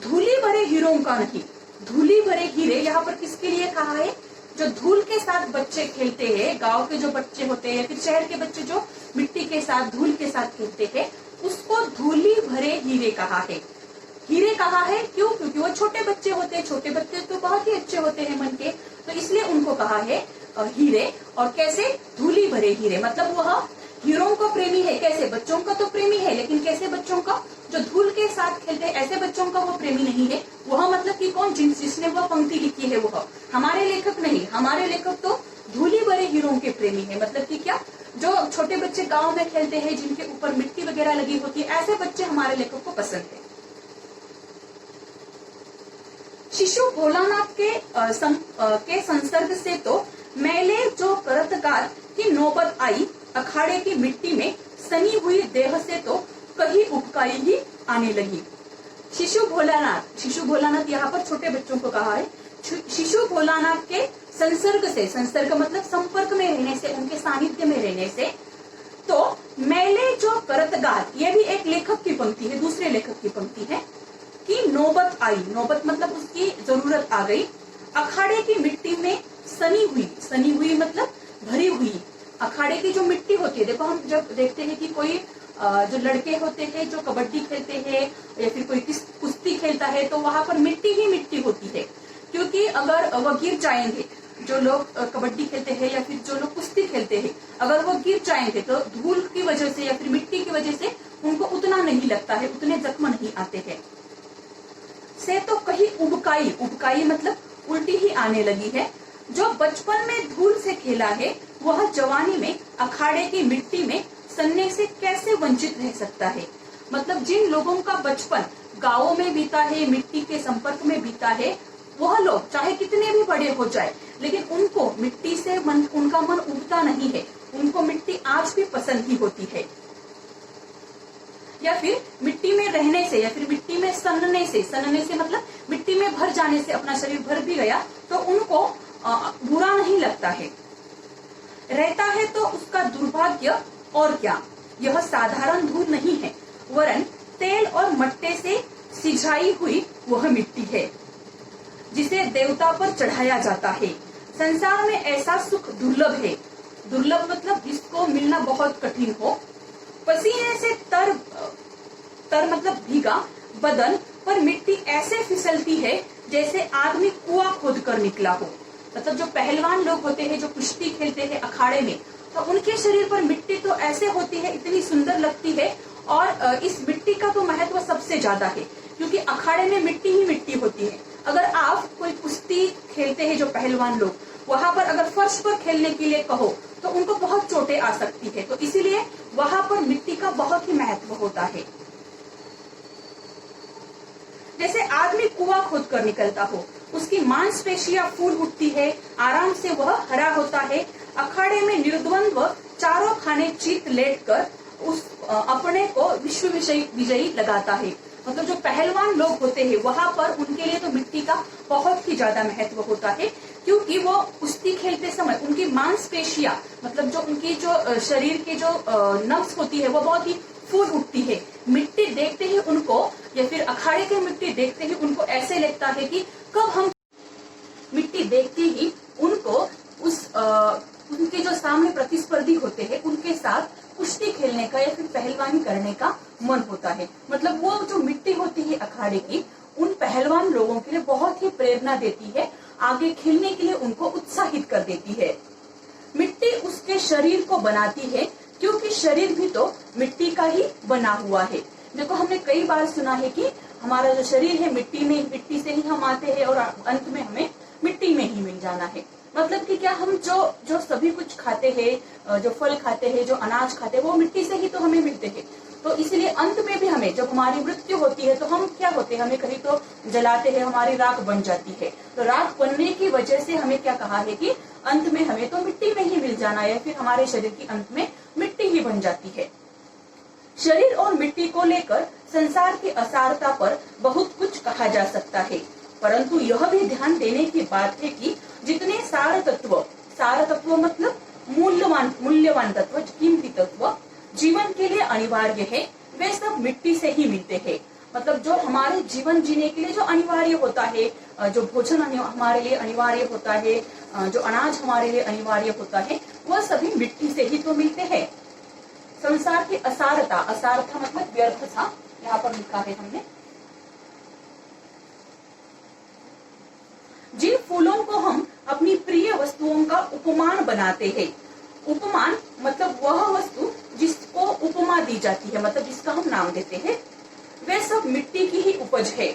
धूली भरे हीरों का नहीं। धूली भरे हीरे यहाँ पर किसके लिए कहा है? जो धूल के साथ बच्चे खेलते हैं, गांव के जो बच्चे होते हैं, फिर शहर के बच्चे जो मिट्टी के साथ, धूल के साथ खेलते हैं, उसको धूली भरे हीरे कहा है। हीरे कहा है क्यों? क्योंकि वो छोटे बच्चे होते हैं। छोटे बच्चे तो बहुत ही अच्छे होते हैं मन के, तो इसलिए उनको कहा है हीरे। और कैसे? धूली भरे हीरे, मतलब वह हीरों को प्रेमी है। कैसे? बच्चों का तो प्रेमी है, लेकिन कैसे बच्चों का? जो धूल के साथ खेलते हैं ऐसे बच्चों का वो प्रेमी नहीं है। वह मतलब कि कौन? जिसने वह पंक्ति लिखी है वह, हमारे लेखक नहीं। हमारे लेखक तो धूली भरे हीरों के प्रेमी है। मतलब कि क्या? जो छोटे बच्चे गांव में खेलते हैं, जिनके ऊपर मिट्टी वगैरह लगी होती है, ऐसे बच्चे हमारे लेखक को पसंद है। शिशु भोलानाथ के संसर्ग से तो मैले जो करत गात की नौबत आई, अखाड़े की मिट्टी में सनी हुई देह से तो कहीं उबकाई ही आने लगी। शिशु भोलानाथ यहाँ पर छोटे बच्चों को कहा है। शिशु भोलानाथ के संसर्ग मतलब संपर्क में रहने से, उनके सानिध्य में रहने से, तो मैले जो करत गात, ये भी एक लेखक की पंक्ति है, दूसरे लेखक की पंक्ति है, कि नौबत आई, नौबत मतलब उसकी जरूरत आ गई, अखाड़े की मिट्टी में सनी हुई मतलब भरी हुई। अखाड़े की जो मिट्टी होती है, देखो हम जब देखते हैं कि कोई जो लड़के होते हैं जो कबड्डी खेलते हैं या फिर कोई कुश्ती खेलता है, तो वहां पर मिट्टी ही मिट्टी होती है, क्योंकि अगर वो गिर जाएंगे, जो लोग कबड्डी खेलते हैं या फिर जो लोग कुश्ती खेलते हैं, अगर वो गिर जाएंगे तो धूल की वजह से या फिर मिट्टी की वजह से उनको उतना नहीं लगता है, उतने जख्म नहीं आते हैं। से तो कहीं उबकाई मतलब उल्टी ही आने लगी है। जो बचपन में धूल से खेला है, वह जवानी में अखाड़े की मिट्टी में सन्ने से कैसे वंचित रह सकता है। मतलब जिन लोगों का बचपन गांवों में बीता है, मिट्टी के संपर्क में बीता है, वह लोग चाहे कितने भी बड़े हो जाए, लेकिन उनको मिट्टी से उनका मन उबता नहीं है, उनको मिट्टी आज भी पसंद ही होती है। या फिर मिट्टी में रहने से या फिर मिट्टी में सनने से मतलब मिट्टी में भर जाने से अपना शरीर भर भी गया तो उनको बुरा नहीं लगता है। रहता है तो उसका दुर्भाग्य और क्या, यह साधारण धूल नहीं है, वरन तेल और मट्टे से सिंचाई हुई वह मिट्टी है जिसे देवता पर चढ़ाया जाता है। संसार में ऐसा सुख दुर्लभ है, दुर्लभ मतलब जिसको मिलना बहुत कठिन हो। पसीने से तर मतलब भीगा बदन पर मिट्टी ऐसे फिसलती है जैसे आदमी कुआं खोद कर निकला हो। मतलब जो पहलवान लोग होते हैं जो कुश्ती खेलते हैं अखाड़े में, तो उनके शरीर पर मिट्टी तो ऐसे होती है, इतनी सुंदर लगती है। और इस मिट्टी का तो महत्व सबसे ज्यादा है, क्योंकि अखाड़े में मिट्टी ही मिट्टी होती है। अगर आप कोई कुश्ती खेलते हैं जो पहलवान लोग, वहां पर अगर फर्श पर खेलने के लिए कहो तो उनको बहुत चोटें आ सकती है, तो इसीलिए वहां पर मिट्टी का बहुत ही महत्व होता है। जैसे आदमी कुआं खोद कर निकलता हो, उसकी मांसपेशियां फूल उठती है, आराम से वह हरा होता है। अखाड़े में निर्द्वंद्व चारों खाने चित लेटकर उस अपने को विश्व विजयी लगाता है। मतलब जो पहलवान लोग होते हैं वहां पर उनके लिए तो मिट्टी का बहुत ही ज्यादा महत्व होता है, क्योंकि वो कुश्ती खेलते समय उनकी मांसपेशियां मतलब जो उनकी जो शरीर के जो नब्ज होती है वो बहुत ही फूल उठती है। मिट्टी देखते ही उनको या फिर अखाड़े की मिट्टी देखते ही उनको ऐसे लगता है कि कब हम मिट्टी देखते ही उनको उनके जो सामने प्रतिस्पर्धी होते हैं उनके साथ कुश्ती खेलने का या फिर पहलवानी करने का मन होता है। मतलब वो जो मिट्टी होती है अखाड़े की, उन पहलवान लोगों के लिए बहुत ही प्रेरणा देती है, आगे खेलने के लिए उनको उत्साहित कर देती है। मिट्टी उसके शरीर को बनाती है, क्योंकि शरीर भी तो मिट्टी का ही बना हुआ है। देखो हमने कई बार सुना है कि हमारा जो शरीर है मिट्टी से ही हम आते हैं और अंत में हमें मिट्टी में ही मिल जाना है। मतलब कि क्या हम जो सभी कुछ खाते हैं, जो फल खाते हैं, जो अनाज खाते हैं, वो मिट्टी से ही तो हमें मिलते हैं। तो इसलिए अंत में भी हमें जब हमारी मृत्यु होती है तो हम क्या होते हैं, हमें कहीं तो जलाते हैं, हमारी राख बन जाती है। तो राख बनने की वजह से हमें क्या कहा है कि अंत में हमें तो मिट्टी में ही मिल जाना है, फिर हमारे शरीर की अंत में मिट्टी ही बन जाती है। शरीर और मिट्टी को लेकर संसार की असारता पर बहुत कुछ कहा जा सकता है, परंतु यह भी ध्यान देने की बात है कि जितने सार तत्व मतलब मूल्यवान तत्व, कीमती तत्व जीवन के लिए अनिवार्य है, वे सब मिट्टी से ही मिलते हैं। मतलब जो हमारे जीवन जीने के लिए जो अनिवार्य होता है, जो भोजन हमारे लिए अनिवार्य होता है, जो अनाज हमारे लिए अनिवार्य होता है, वह सभी मिट्टी से ही तो मिलते हैं। संसार की असारता मतलब व्यर्थता, यहाँ पर लिखा है हमने। जिन फूलों को हम अपनी प्रिय वस्तुओं का उपमान बनाते हैं, उपमान मतलब वह वस्तु जिसको उपमा दी जाती है, मतलब जिसका हम नाम देते हैं, वे सब मिट्टी की ही उपज है।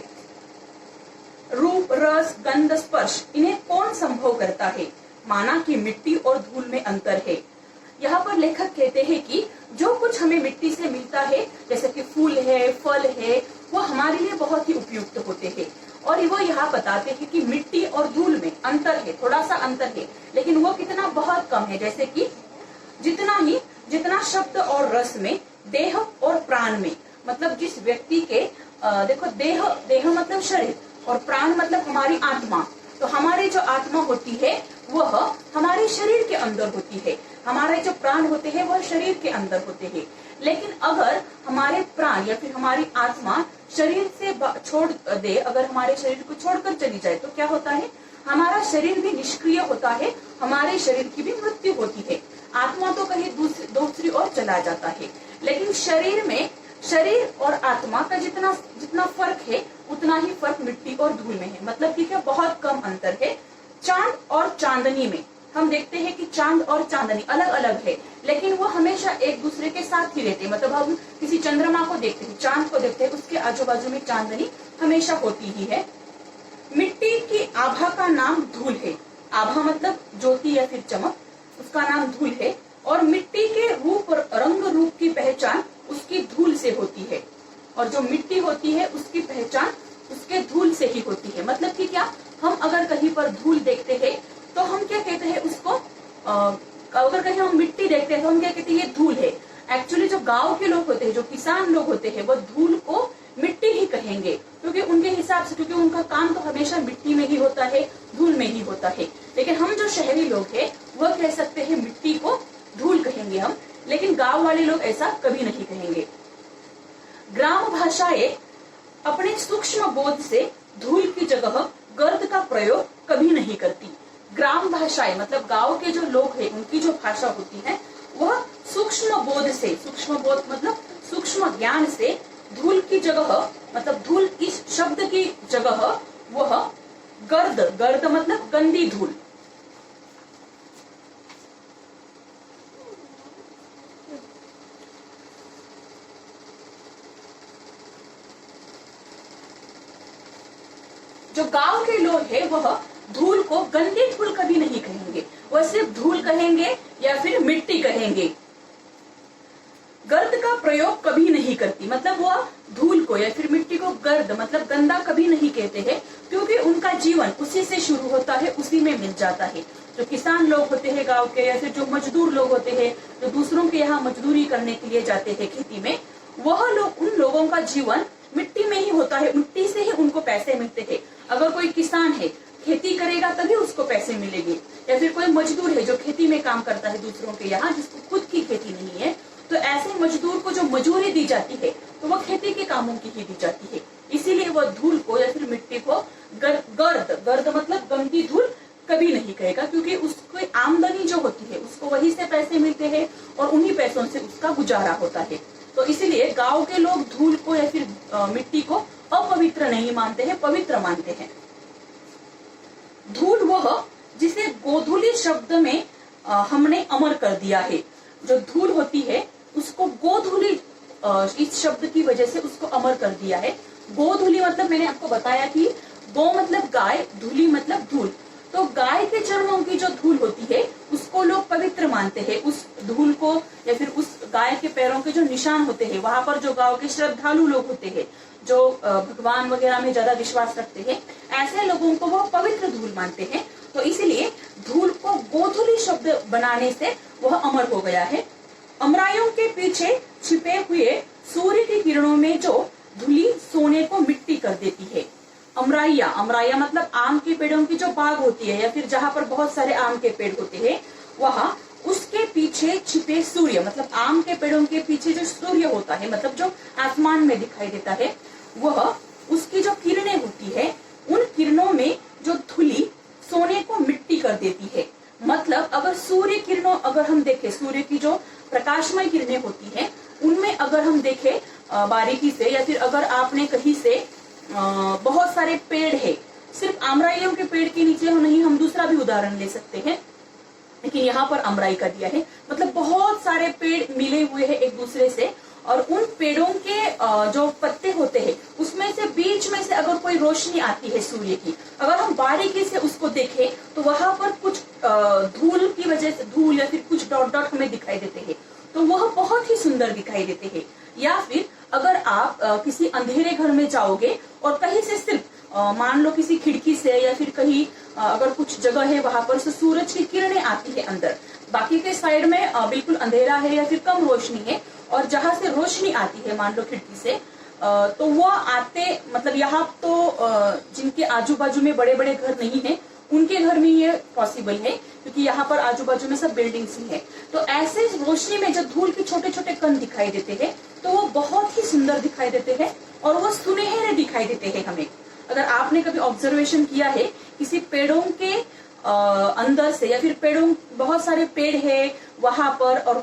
रूप, रस, गंध, स्पर्श इन्हें कौन संभव करता है, माना कि मिट्टी और धूल में अंतर है। यहाँ पर लेखक कहते हैं कि जो कुछ हमें मिट्टी से मिलता है, जैसे कि फूल है, फल है, वो हमारे लिए बहुत ही उपयुक्त होते हैं। और वो यहाँ बताते हैं कि मिट्टी और धूल में अंतर है, थोड़ा सा अंतर है, लेकिन वो कितना बहुत कम है। जैसे कि जितना शब्द और रस में, देह और प्राण में, मतलब जिस व्यक्ति के देखो देह मतलब शरीर और प्राण मतलब हमारी आत्मा। तो हमारी जो आत्मा होती है वह हमारे शरीर के अंदर होती है, हमारे जो प्राण होते हैं वह शरीर के अंदर होते हैं। लेकिन अगर हमारे प्राण या फिर हमारी आत्मा शरीर से छोड़ दे, अगर हमारे शरीर को छोड़कर चली जाए तो क्या होता है, हमारा शरीर भी निष्क्रिय होता है, हमारे शरीर की भी मृत्यु होती है। आत्मा तो कहीं दूसरी ओर चला जाता है, लेकिन शरीर और आत्मा का जितना फर्क है उतना ही फर्क मिट्टी और धूल में है। मतलब कि क्या बहुत कम अंतर है। चांद और चांदनी में हम देखते हैं कि चांद और चांदनी अलग अलग है, लेकिन वो हमेशा एक दूसरे के साथ ही रहते हैं। मतलब हम किसी चंद्रमा को देखते हैं, चांद को देखते हैं, उसके आजू बाजू में चांदनी हमेशा होती ही है। मिट्टी की आभा का नाम धूल है। आभा मतलब ज्योति या फिर चमक, उसका नाम धूल है। और मिट्टी के रूप और रंग रूप की पहचान उसकी धूल से होती है, और जो मिट्टी होती है उसकी पहचान उसके धूल से ही होती है। मतलब कि क्या, हम अगर कहीं पर धूल देखते हैं तो हम क्या कहते हैं उसको, अगर कहीं हम मिट्टी देखते हैं तो हम क्या कहते हैं, ये धूल है। एक्चुअली जो गांव के लोग होते हैं, जो किसान लोग होते हैं, वो धूल को मिट्टी ही कहेंगे, क्योंकि उनके हिसाब से, क्योंकि उनका काम तो हमेशा मिट्टी में ही होता है, धूल में ही होता है। लेकिन हम जो शहरी लोग हैं वह कह सकते हैं मिट्टी को धूल कहेंगे हम, लेकिन गांव वाले लोग ऐसा कभी नहीं कहेंगे। ग्राम भाषाएं अपने सूक्ष्म बोध से धूल की जगह गर्द का प्रयोग कभी नहीं करती। ग्राम भाषाएं मतलब गांव के जो लोग हैं उनकी जो भाषा होती है वह सूक्ष्म बोध से, सूक्ष्म बोध मतलब सूक्ष्म ज्ञान से धूल की जगह, मतलब धूल इस शब्द की जगह वह गर्द मतलब गंदी धूल, जो गांव के लोग हैं वह धूल को गंदी धूल कभी नहीं कहेंगे, वह सिर्फ धूल कहेंगे या फिर मिट्टी कहेंगे। गर्द का प्रयोग कभी नहीं करती, मतलब वह धूल को या फिर मिट्टी को गर्द मतलब गंदा कभी नहीं कहते हैं, क्योंकि उनका जीवन उसी से शुरू होता है, उसी में मिल जाता है। जो किसान लोग होते हैं गांव के, या फिर जो मजदूर लोग होते हैं जो दूसरों के यहाँ मजदूरी करने के लिए जाते हैं खेती में, वह लोग, उन लोगों का जीवन मिट्टी में ही होता है, मिट्टी से ही उनको पैसे मिलते हैं। अगर कोई किसान है, खेती करेगा तभी उसको पैसे मिलेंगे, या फिर कोई मजदूर है जो खेती में काम करता है दूसरों के यहाँ, जिसको खुद की खेती नहीं है, तो ऐसे मजदूर को जो मजूरी दी जाती है तो वो खेती के कामों की ही दी जाती है। इसीलिए वह धूल को या फिर मिट्टी को गर्द मतलब गंदी धूल कभी नहीं कहेगा, क्योंकि उसकी आमदनी जो होती है उसको वही से पैसे मिलते हैं और उन्हीं पैसों से उसका गुजारा होता है। तो इसीलिए गांव के लोग धूल को या फिर मिट्टी को अपवित्र नहीं मानते हैं, पवित्र मानते हैं। धूल वह जिसे गोधूली शब्द में हमने अमर कर दिया है। जो धूल होती है उसको गोधूली, इस शब्द की वजह से उसको अमर कर दिया है। गोधूली मतलब मैंने आपको बताया कि गो मतलब गाय, धूली मतलब धूल। तो गाय के चरणों की जो धूल होती है उसको लोग पवित्र मानते हैं। उस धूल को या फिर उस गाय के पैरों के जो निशान होते हैं, वहां पर जो गांव के श्रद्धालु लोग होते हैं, जो भगवान वगैरह में ज्यादा विश्वास रखते हैं, ऐसे लोगों को वो पवित्र धूल मानते हैं। तो इसलिए धूल को गोधूली शब्द बनाने से वह अमर हो गया है। अमराइयों के पीछे छिपे हुए सूर्य की किरणों में जो धूली सोने को मिट्टी कर देती है। अमराइया मतलब आम के पेड़ों की जो बाग होती है, या फिर जहाँ पर बहुत सारे आम के पेड़ होते हैं, वहाँ उसके पीछे छिपे सूर्य, मतलब आम के पेड़ों के पीछे जो सूर्य होता है, मतलब जो आसमान में दिखाई देता है, वह उसकी जो किरणें होती है, उन किरणों में जो धूली सोने को मिट्टी कर देती है। मतलब अगर सूर्य किरणों, अगर हम देखें सूर्य की जो प्रकाशमय किरणें होती है, उनमें अगर हम देखें बारीकी से, या फिर अगर आपने कहीं से बहुत सारे पेड़ है, सिर्फ आमराइयों के पेड़ के नीचे नहीं, हम दूसरा भी उदाहरण ले सकते हैं, लेकिन यहाँ पर अमराई का दिया है। मतलब बहुत सारे पेड़ मिले हुए हैं एक दूसरे से, और उन पेड़ों के जो पत्ते होते हैं उसमें से बीच में से अगर कोई रोशनी आती है सूर्य की, अगर हम बारीकी से उसको देखें तो वहां पर कुछ धूल की वजह से, धूल या फिर कुछ डॉट डॉट हमें दिखाई देते हैं, तो वह बहुत ही सुंदर दिखाई देते हैं। या फिर अगर आप किसी अंधेरे घर में जाओगे और कहीं से सिर्फ मान लो किसी खिड़की से या फिर कहीं अगर कुछ जगह है वहां पर से सूरज की किरणें आती है अंदर, बाकी के साइड में बिल्कुल अंधेरा है या फिर कम रोशनी है, और जहां से रोशनी आती है मान लो खिड़की से, तो वो आते मतलब यहाँ तो जिनके आजू बाजू में बड़े बड़े घर नहीं है उनके घर में ये पॉसिबल है, क्योंकि यहाँ पर आजू बाजू में सब बिल्डिंग्स ही है। तो ऐसे रोशनी में जब धूल के छोटे छोटे कण दिखाई देते हैं तो वो बहुत ही सुंदर दिखाई देते हैं और वो सुनहरे दिखाई देते हैं हमें। अगर आपने कभी ऑब्जर्वेशन किया है किसी पेड़ों के अंदर से, या फिर पेड़ों, बहुत सारे पेड़ है वहां पर और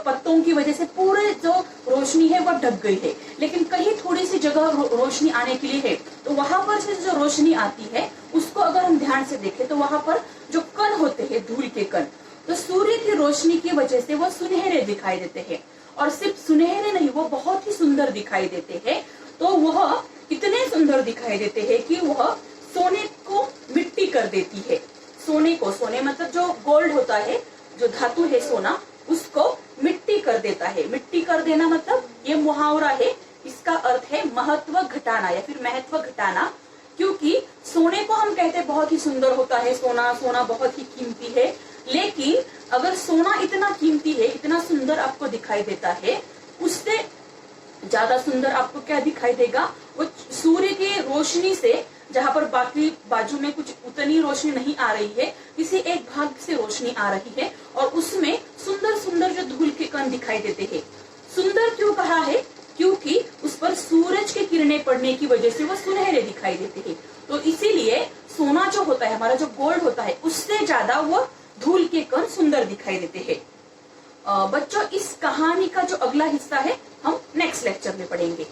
पत्तों की वजह से पूरे जो रोशनी है वो ढक गई है, लेकिन कहीं थोड़ी सी जगह रोशनी आने के लिए है, तो वहां पर से जो रोशनी आती है उसको अगर हम ध्यान से देखें तो वहां पर जो कण होते हैं धूल के कण, तो सूर्य की रोशनी की वजह से वो सुनहरे दिखाई देते हैं। और सिर्फ सुनहरे नहीं, वो बहुत ही सुंदर दिखाई देते हैं। तो वह इतने सुंदर दिखाई देते हैं कि वह सोने को मिट्टी कर देती है। सोने को, सोने मतलब जो गोल्ड होता है, जो धातु है सोना, उसको मिट्टी कर देता है। मिट्टी कर देना मतलब ये मुहावरा है, इसका अर्थ है महत्व घटाना या फिर महत्व घटाना। क्योंकि सोने को हम कहते हैं बहुत ही सुंदर होता है, सोना सोना बहुत ही कीमती है, लेकिन अगर सोना इतना कीमती है, इतना सुंदर आपको दिखाई देता है, उससे ज्यादा सुंदर आपको क्या दिखाई देगा, वो सूर्य की रोशनी से, जहां पर बाकी बाजू में कुछ उतनी रोशनी नहीं आ रही है, किसी एक भाग से रोशनी आ रही है और उसमें सुंदर सुंदर जो धूल के कण दिखाई देते हैं। सुंदर क्यों कहा है? क्योंकि उस पर सूरज की किरणें पड़ने की वजह से वो सुनहरे दिखाई देते हैं। तो इसीलिए सोना जो होता है, हमारा जो गोल्ड होता है, उससे ज्यादा वो धूल के कण सुंदर दिखाई देते हैं। बच्चों, इस कहानी का जो अगला हिस्सा है हम नेक्स्ट लेक्चर में पढ़ेंगे।